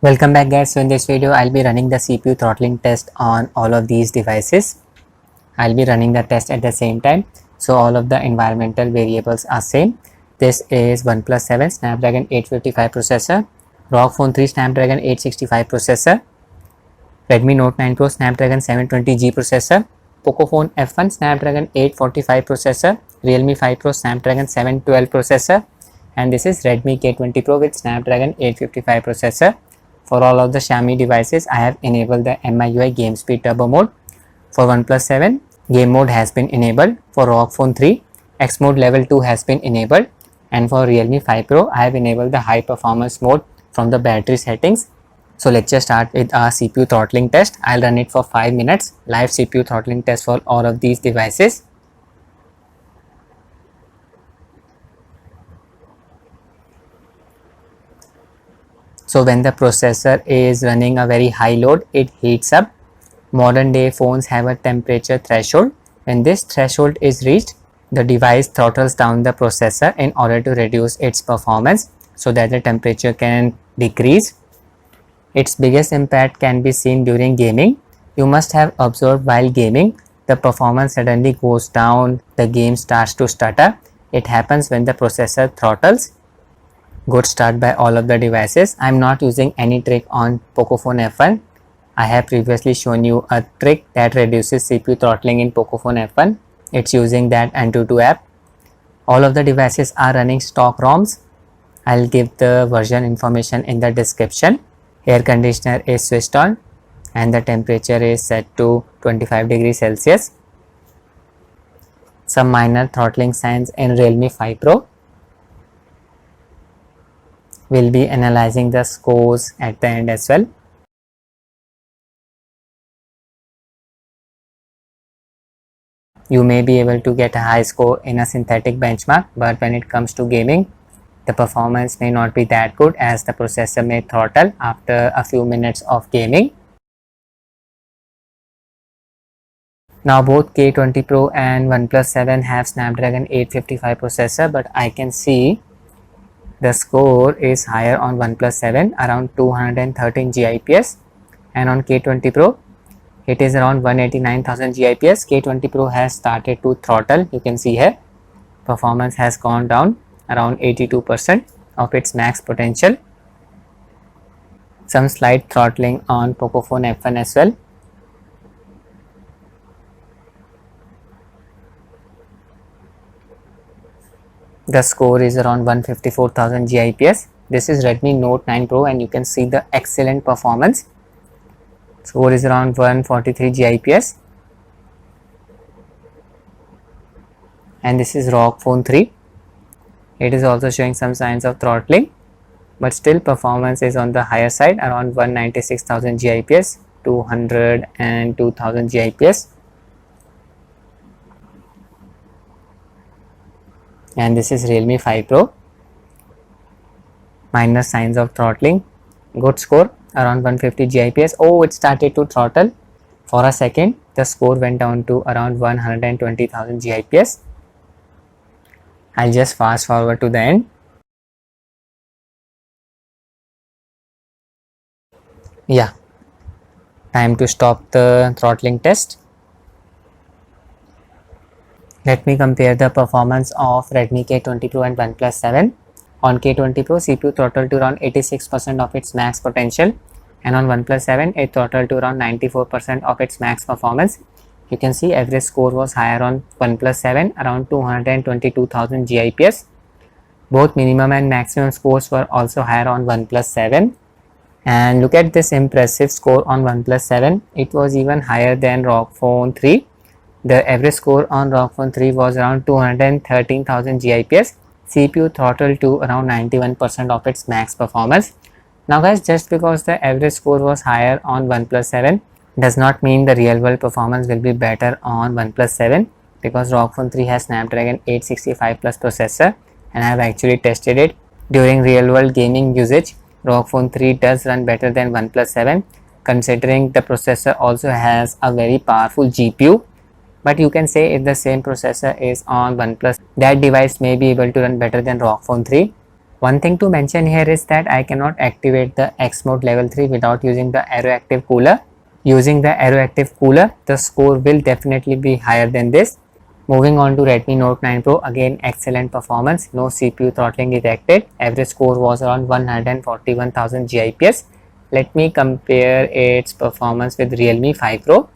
Welcome back guys. So in this video I'll be running the CPU throttling test on all of these devices. I'll be running the test at the same time, so all of the environmental variables are same. This is OnePlus 7 Snapdragon 855 processor, ROG Phone 3 Snapdragon 865 processor, Redmi Note 9 Pro Snapdragon 720G processor, Pocophone F1 Snapdragon 845 processor, Realme 5 Pro Snapdragon 712 processor, and this is Redmi K20 Pro with Snapdragon 855 processor. For all of the Xiaomi devices, I have enabled the MIUI Game Speed Turbo mode. For OnePlus 7, Game mode has been enabled. For ROG Phone 3, X mode level 2 has been enabled. And for Realme 5 Pro, I have enabled the high performance mode from the battery settings. So let's just start with our CPU throttling test. I'll run it for 5 minutes. Live CPU throttling test for all of these devices. So when the processor is running a very high load, it heats up. Modern day phones have a temperature threshold. When this threshold is reached, the device throttles down the processor in order to reduce its performance so that the temperature can decrease. Its biggest impact can be seen during gaming. You must have observed while gaming, the performance suddenly goes down, the game starts to stutter. It happens when the processor throttles. Good start by all of the devices. I am not using any trick on Pocophone F1. I have previously shown you a trick that reduces CPU throttling in Pocophone F1. It's using that Antutu app. All of the devices are running stock ROMs. I'll give the version information in the description. Air conditioner is switched on and the temperature is set to 25 degrees Celsius. Some minor throttling signs in Realme 5 Pro. We'll be analyzing the scores at the end as well. You may be able to get a high score in a synthetic benchmark, but when it comes to gaming, the performance may not be that good as the processor may throttle after a few minutes of gaming. Now both K20 Pro and OnePlus 7 have Snapdragon 855 processor, but I can see the score is higher on OnePlus 7, around 213 GIPS, and on K20 Pro it is around 189,000 GIPS. K20 Pro has started to throttle. You can see here performance has gone down around 82% of its max potential. Some slight throttling on Pocophone F1 as well. The score is around 154,000 GIPS. This is Redmi Note 9 Pro and you can see the excellent performance. Score is around 143 GIPS. And this is ROG Phone 3. It is also showing some signs of throttling, but still performance is on the higher side, around 196,000 GIPS, 202,000 GIPS. And this is Realme 5 Pro. Minor signs of throttling. Good score, around 150 GIPS. Oh, it started to throttle. For a second, the score went down to around 120,000 GIPS. I'll just fast forward to the end. Yeah, time to stop the throttling test. Let me compare the performance of Redmi K20 Pro and OnePlus 7. On K20 Pro, CPU throttled to around 86% of its max potential, and on OnePlus 7, it throttled to around 94% of its max performance. You can see average score was higher on OnePlus 7, around 222,000 GIPS. Both minimum and maximum scores were also higher on OnePlus 7. And look at this impressive score on OnePlus 7. It was even higher than ROG Phone 3. The average score on ROG Phone 3 was around 213,000 GIPS. CPU throttled to around 91% of its max performance. Now guys, just because the average score was higher on OnePlus 7 does not mean the real world performance will be better on OnePlus 7, because ROG Phone 3 has Snapdragon 865 plus processor and I have actually tested it. During real world gaming usage, ROG Phone 3 does run better than OnePlus 7, considering the processor also has a very powerful GPU. But you can say if the same processor is on OnePlus, that device may be able to run better than ROG Phone 3. One thing to mention here is that I cannot activate the X mode level 3 without using the Aeroactive cooler. Using the Aeroactive cooler, the score will definitely be higher than this. Moving on to Redmi Note 9 Pro, again excellent performance, no CPU throttling detected. Average score was around 141,000 GIPS. Let me compare its performance with Realme 5 Pro.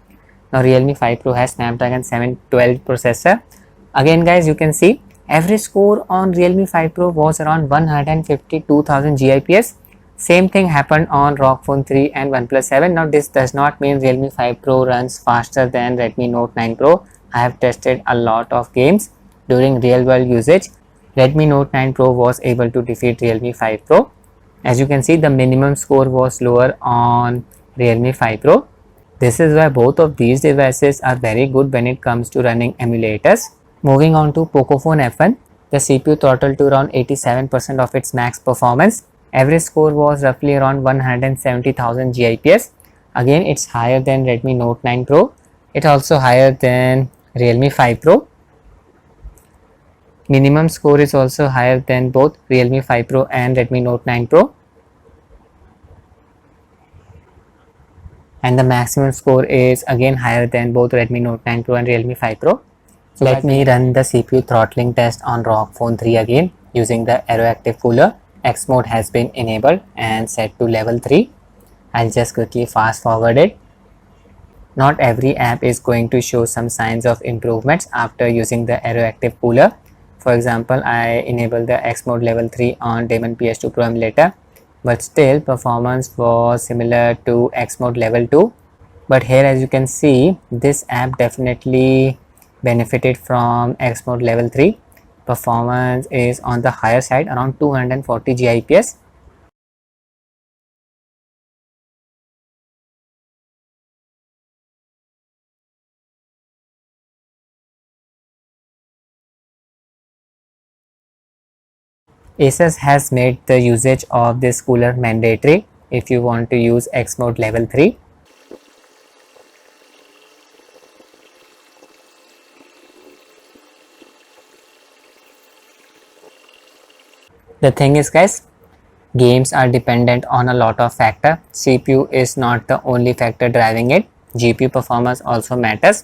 Now Realme 5 Pro has Snapdragon 712 processor. Again guys, you can see average score on Realme 5 Pro was around 152,000 GIPS. Same thing happened on ROG Phone 3 and OnePlus 7. Now this does not mean Realme 5 Pro runs faster than Redmi Note 9 Pro. I have tested a lot of games during real world usage. Redmi Note 9 Pro was able to defeat Realme 5 Pro. As you can see, the minimum score was lower on Realme 5 Pro. This is why both of these devices are very good when it comes to running emulators. Moving on to Pocophone F1, the CPU throttled to around 87% of its max performance. Average score was roughly around 170,000 GIPS. Again, it's higher than Redmi Note 9 Pro. It's also higher than Realme 5 Pro. Minimum score is also higher than both Realme 5 Pro and Redmi Note 9 Pro. And the maximum score is again higher than both Redmi Note 9 Pro and Realme 5 Pro. So let me run the CPU throttling test on ROG Phone 3 again using the Aeroactive cooler. X mode has been enabled and set to level 3. I'll just quickly fast forward it. Not every app is going to show some signs of improvements after using the Aeroactive cooler. For example, I enable the X mode level 3 on Demon PS2 Pro emulator, but still performance was similar to X mode level 2. But here, as you can see, this app definitely benefited from X mode level 3. Performance is on the higher side, around 240 GIPS. Asus has made the usage of this cooler mandatory if you want to use X mode level 3. The thing is guys, games are dependent on a lot of factors. CPU is not the only factor driving it. GPU performance also matters.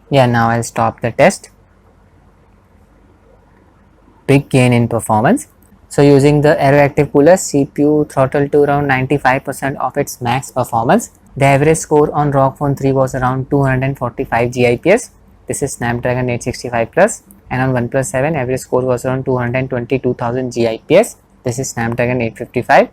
Yeah, now I'll stop the test. Big gain in performance. So using the Aeroactive cooler, CPU throttled to around 95% of its max performance. The average score on ROG Phone 3 was around 245 GIPS. This is Snapdragon 865 Plus, and on OnePlus 7 average score was around 222,000 GIPS. This is Snapdragon 855.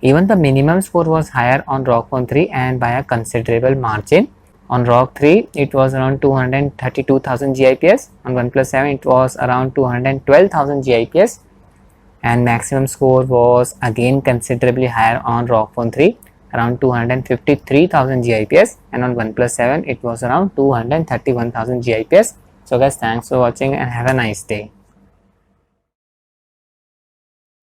Even the minimum score was higher on ROG Phone 3 and by a considerable margin. On ROG 3 it was around 232,000 GIPS, on OnePlus 7 it was around 212,000 GIPS, and maximum score was again considerably higher on ROG Phone 3, around 253,000 GIPS, and on OnePlus 7 it was around 231,000 GIPS. So guys, thanks for watching and have a nice day.